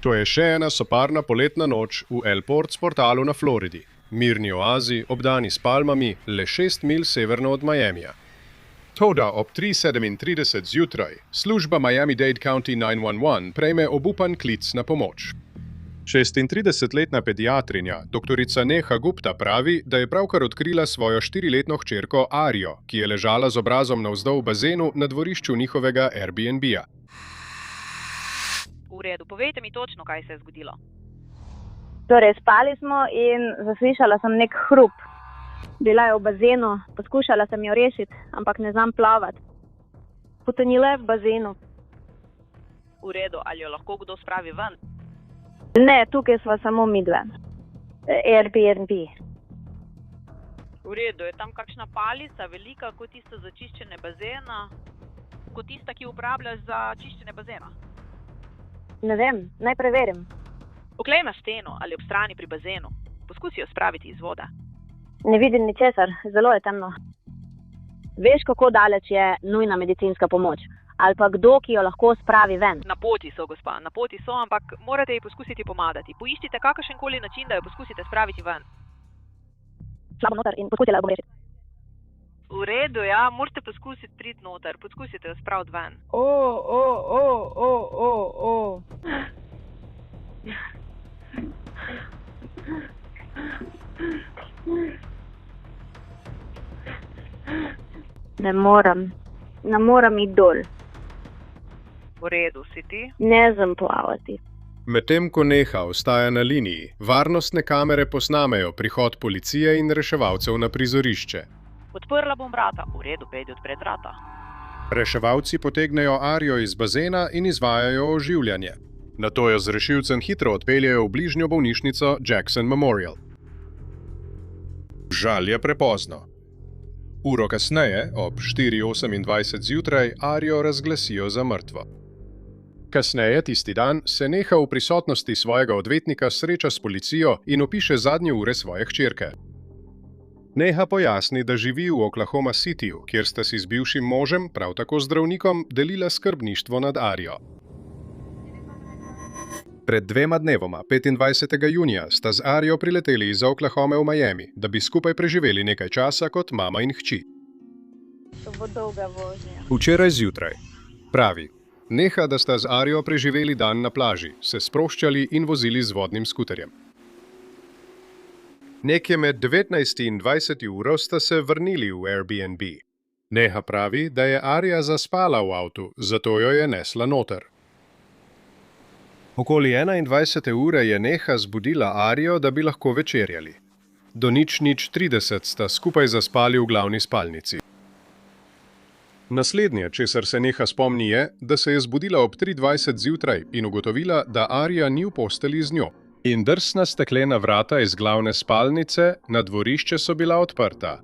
To je še ena soparna poletna noč v El Port Portalu na Floridi, mirni oazi, obdani s palmami, le 6 milj severno od Miamija. Toda ob 3:37 zjutraj služba Miami-Dade County 911 prejme obupan klic na pomoč. 36-letna pediatrinja, doktorica Neha Gupta pravi, da je pravkar odkrila svojo 4-letno hčerko Arijo, ki je ležala z obrazom navzdol v bazenu na dvorišču njihovega Airbnb-ja. V redu, povejte mi točno, kaj se je zgodilo. Torej, spali smo in zaslišala sem nek hrup. Bila je v bazenu, poskušala sem jo rešiti, ampak ne znam plavati. Potonila je v bazenu. V redu, ali jo lahko kdo spravi ven? Ne, tukaj sva samo midve. Airbnb. V redu, je tam kakšna palica, velika kot tista za čiščenje bazena, kot tista, ki uporabljaš za čiščenje bazena? Ne vem, naj preverim. Poglej na steno ali ob strani pri bazenu. Poskusi jo spraviti iz vode. Ne vidim ničesar, zelo je temno. Veš, kako daleč je nujna medicinska pomoč? Ali pa kdo, ki jo lahko spravi ven? Na poti so, gospa, na poti so, ampak morate ji poskusiti pomagati. Poiščite kakršenkoli način, da jo poskusite spraviti ven. Šla bom noter in poskusila jo bom rešiti. V redu, ja, morate poskusiti priti noter, poskusite jo spraviti ven. Ne moram iti dol. V redu, si ti? Ne znam plavati. Medtem ko Neha ostaja na liniji, varnostne kamere posnamejo prihod policije in reševalcev na prizorišče. Odprla bom vrata. V redu, pejdi odpred vrata. Reševalci potegnejo Arijo iz bazena in izvajajo oživljanje. Nato jo z rešilcem hitro odpeljejo v bližnjo bolnišnico Jackson Memorial. Žal je prepozno. Uro kasneje, ob 4:28 zjutraj, Arijo razglasijo za mrtvo. Kasneje tisti dan se Neha v prisotnosti svojega odvetnika sreča s policijo in opiše zadnje ure svoje hčerke. Neha pojasni, da živi v Oklahoma Cityju, kjer sta si z bivšim možem, prav tako zdravnikom, delila skrbništvo nad Arijo. Pred 2 dnevoma, 25. junija, sta z Arijo prileteli iz Oklahome v Miami, da bi skupaj preživeli nekaj časa kot mama in hči. To bo dolga vožnja. Včeraj zjutraj. Pravi, Neha, da sta z Arijo preživeli dan na plaži, se sproščali in vozili z vodnim skuterjem. Nekje med 19 in 20 uro sta se vrnili v Airbnb. Neha pravi, da je Arija zaspala v avtu, zato jo je nesla noter. Okoli 21. ure je Neha zbudila Arijo, da bi lahko večerjali. Do 00:30 sta skupaj zaspali v glavni spalnici. Naslednje, česar se Neha spomni, je, da se je zbudila ob 3:20 zjutraj in ugotovila, da Arija ni v posteli z njo. In drsna steklena vrata iz glavne spalnice na dvorišče so bila odprta.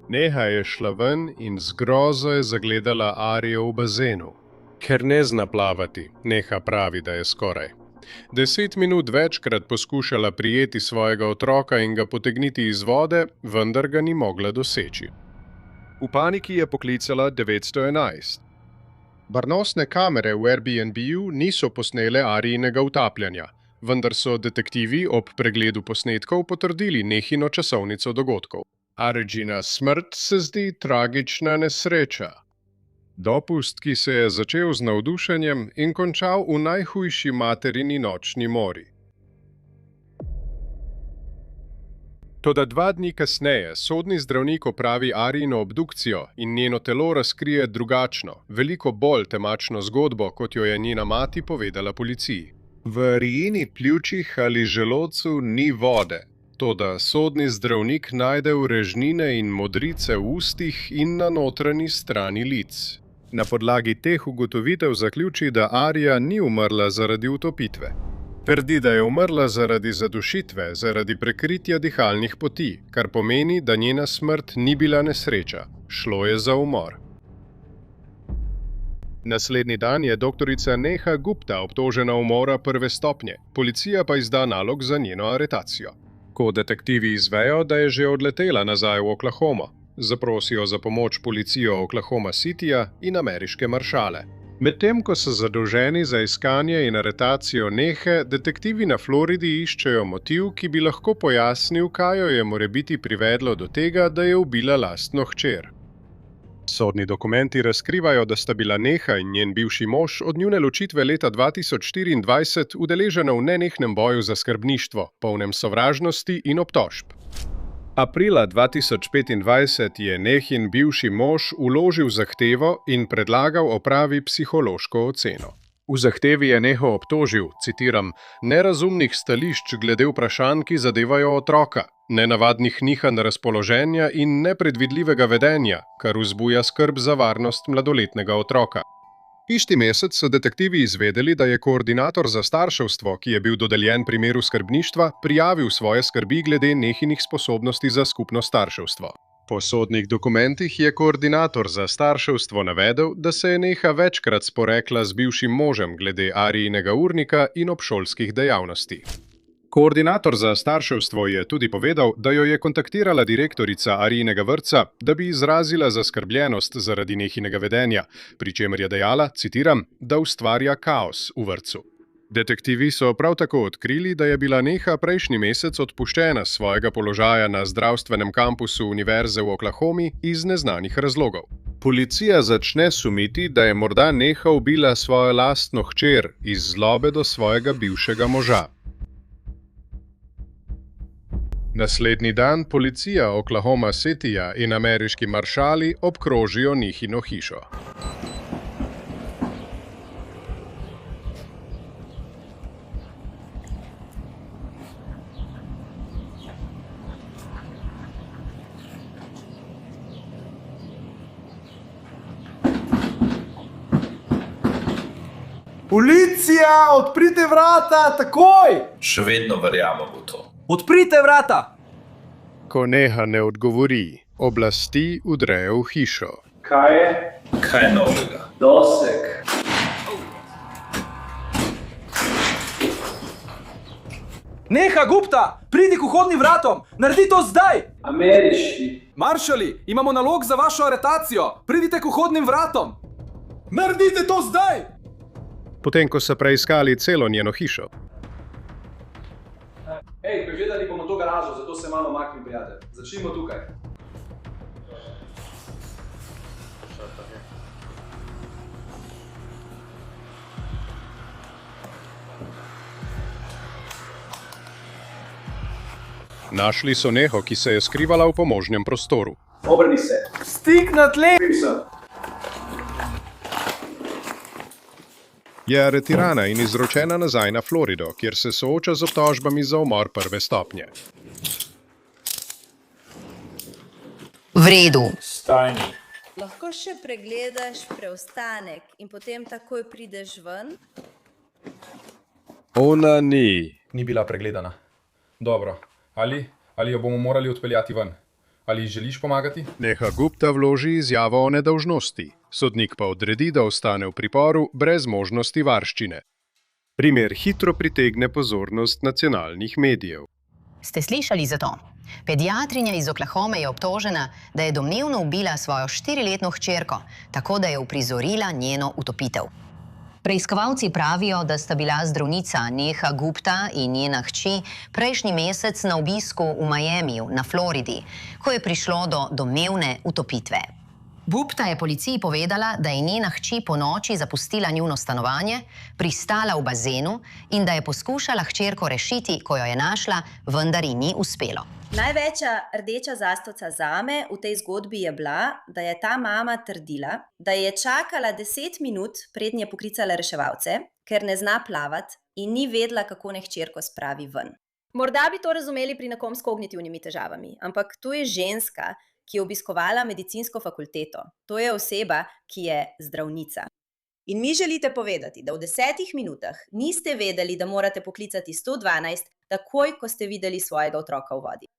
Neha je šla ven in z grozo je zagledala Arijo v bazenu. Ker ne zna plavati, Neha pravi, da je skoraj 10 minut večkrat poskušala prijeti svojega otroka in ga potegniti iz vode, vendar ga ni mogla doseči. V paniki je poklicala 911. Varnostne kamere v Airbnb-ju niso posnele Arijinega utapljanja, vendar so detektivi ob pregledu posnetkov potrdili Nehino časovnico dogodkov. Arijina smrt se zdi tragična nesreča. Dopust, ki se je začel z navdušenjem in končal v najhujši materini nočni mori. Toda 2 dni kasneje sodni zdravnik opravi Arijino obdukcijo in njeno telo razkrije drugačno, veliko bolj temačno zgodbo, kot jo je njena mati povedala policiji. V Arijini pljučih ali želodcu ni vode, toda sodni zdravnik najde vrežnine in modrice v ustih in na notranji strani lic. Na podlagi teh ugotovitev zaključi, da Arija ni umrla zaradi utopitve. Trdi, da je umrla zaradi zadušitve, zaradi prekritja dihalnih poti, kar pomeni, da njena smrt ni bila nesreča, šlo je za umor. Naslednji dan je doktorica Neha Gupta obtožena umora 1. stopnje, policija pa izda nalog za njeno aretacijo. Ko detektivi izvejo, da je že odletela nazaj v Oklahomo, zaprosijo za pomoč policijo Oklahoma Cityja in ameriške maršale. Medtem ko so zadolženi za iskanje in aretacijo Nehe, detektivi na Floridi iščejo motiv, ki bi lahko pojasnil, kaj jo je morebiti privedlo do tega, da je ubila lastno hčer. Sodni dokumenti razkrivajo, da sta bila Neha in njen bivši mož od njune ločitve leta 2024 udeležena v nenehnem boju za skrbništvo, polnem sovražnosti in obtožb. Aprila 2025 je Nehin bivši mož vložil zahtevo in predlagal opravi psihološko oceno. V zahtevi je Neho obtožil, citiram, nerazumnih stališč glede vprašanj, ki zadevajo otroka, nenavadnih nihanj razpoloženja in nepredvidljivega vedenja, kar vzbuja skrb za varnost mladoletnega otroka. Isti mesec so detektivi izvedeli, da je koordinator za starševstvo, ki je bil dodeljen primeru skrbništva, prijavil svoje skrbi glede Nehinih sposobnosti za skupno starševstvo. Po sodnih dokumentih je koordinator za starševstvo navedel, da se je Neha večkrat sporekla z bivšim možem glede Arijinega urnika in obšolskih dejavnosti. Koordinator za starševstvo je tudi povedal, da jo je kontaktirala direktorica Arijinega vrtca, da bi izrazila zaskrbljenost zaradi Nehinega vedenja, pri čemer je dejala, citiram, da ustvarja kaos v vrtcu. Detektivi so prav tako odkrili, da je bila Neha prejšnji mesec odpuščena s svojega položaja na zdravstvenem kampusu Univerze v Oklahomi iz neznanih razlogov. Policija začne sumiti, da je morda Neha ubila svojo lastno hčer iz zlobe do svojega bivšega moža. Naslednji dan policija Oklahoma Cityja in ameriški maršali obkrožijo Nehino hišo. Policija, odprite vrata, takoj! Še vedno verjamem v to. Odprite vrata! Ko Neha ne odgovori, oblasti vdrejo v hišo. Kaj je? Kaj novega? Doseg. Neha, Gupta, pridi k vhodnim vratom! Naredi to zdaj! Ameriški. Maršali, imamo nalog za vašo aretacijo! Pridite k vhodnim vratom! Naredite to zdaj! Potem, ko so preiskali celo njeno hišo. Ej, pregledali bomo to garažo, zato se malo makni, prijatelj. Začnimo tukaj. Našli so Neho, ki se je skrivala v pomožnem prostoru. Obrni se. Stik na tle! Je aretirana in izročena nazaj na Florido, kjer se sooča z obtožbami za umor prve stopnje. V redu. Stajni. Lahko še pregledaš preostanek in potem takoj prideš ven? Ona ni. Ni bila pregledana. Dobro. Ali jo bomo morali odpeljati ven? Ali želiš pomagati? Neha Gupta vloži izjavo o nedolžnosti. Sodnik pa odredi, da ostane v priporu brez možnosti varščine. Primer hitro pritegne pozornost nacionalnih medijev. Ste slišali za to? Pediatrinja iz Oklahome je obtožena, da je domnevno ubila svojo 4-letno hčerko, tako da je uprizorila njeno utopitev. Preiskovalci pravijo, da sta bila zdravnica Neha Gupta in njena hči prejšnji mesec na obisku v Miamiju na Floridi, ko je prišlo do domnevne utopitve. Gupta je policiji povedala, da je njena hči ponoči zapustila njuno stanovanje, pristala v bazenu in da je poskušala hčerko rešiti, ko jo je našla, vendar ji ni uspelo. Največja rdeča zastovca zame v tej zgodbi je bila, da je ta mama trdila, da je čakala 10 minut, preden je poklicala reševalce, ker ne zna plavati in ni vedela, kako naj hčerko spravi ven. Morda bi to razumeli pri nekom s kognitivnimi težavami, ampak to je ženska, ki je obiskovala medicinsko fakulteto. To je oseba, ki je zdravnica. In mi želite povedati, da v 10 minutah niste vedeli, da morate poklicati 112, takoj, ko ste videli svojega otroka v vodi.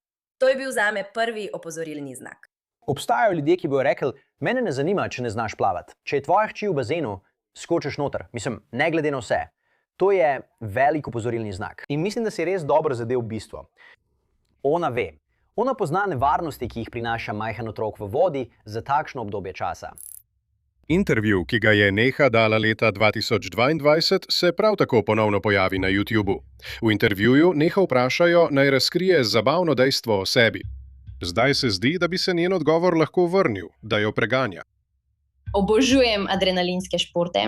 To je bil zame prvi opozorilni znak. Obstajajo ljudje, ki bojo rekli, mene ne zanima, če ne znaš plavati. Če je tvoja hči v bazenu, skočiš noter. Mislim, ne glede na vse. To je velik opozorilni znak. In mislim, da si res dobro zadev bistvo. Ona ve. Ona pozna nevarnosti, ki jih prinaša majhen otrok v vodi za takšno obdobje časa. Intervju, ki ga je Neha dala leta 2022, se prav tako ponovno pojavi na YouTubu. V intervjuju Neha vprašajo, naj razkrije zabavno dejstvo o sebi. Zdaj se zdi, da bi se njen odgovor lahko vrnil, da jo preganja. Obožujem adrenalinske športe.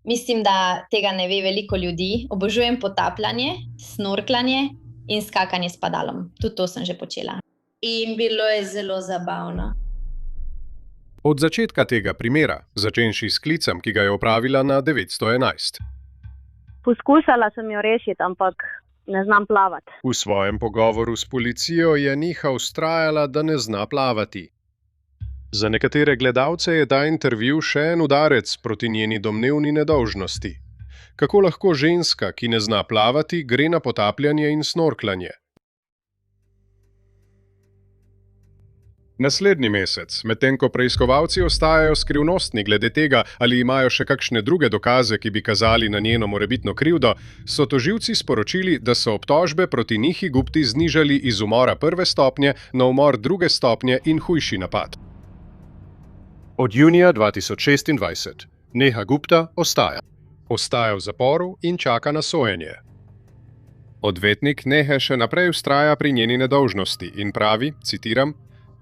Mislim, da tega ne ve veliko ljudi. Obožujem potapljanje, snorklanje in skakanje s padalom. Tudi to sem že počela. In bilo je zelo zabavno. Od začetka tega primera, začenši s klicem, ki ga je opravila na 911. Poskušala sem jo rešiti, ampak ne znam plavati. V svojem pogovoru s policijo je Neha vztrajala, da ne zna plavati. Za nekatere gledalce je ta intervju še en udarec proti njeni domnevni nedolžnosti. Kako lahko ženska, ki ne zna plavati, gre na potapljanje in snorklanje? Naslednji mesec, medtem ko preiskovalci ostajajo skrivnostni glede tega, ali imajo še kakšne druge dokaze, ki bi kazali na njeno morebitno krivdo, so tožilci sporočili, da so obtožbe proti Nehi Gupti znižali iz umora 1. stopnje na umor 2. stopnje in hujši napad. Od junija 2026 Neha Gupta ostaja. Ostaja v zaporu in čaka na sojenje. Odvetnik Nehe še naprej vztraja pri njeni nedolžnosti in pravi, citiram,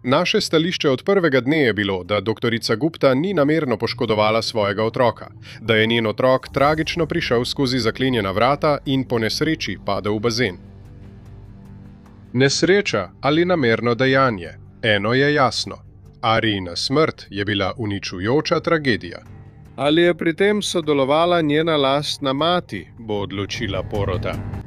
naše stališče od prvega dne je bilo, da doktorica Gupta ni namerno poškodovala svojega otroka, da je njen otrok tragično prišel skozi zaklenjena vrata in po nesreči padel v bazen. Nesreča ali namerno dejanje, eno je jasno. Arijina smrt je bila uničujoča tragedija. Ali je pri tem sodelovala njena lastna mati, bo odločila porota.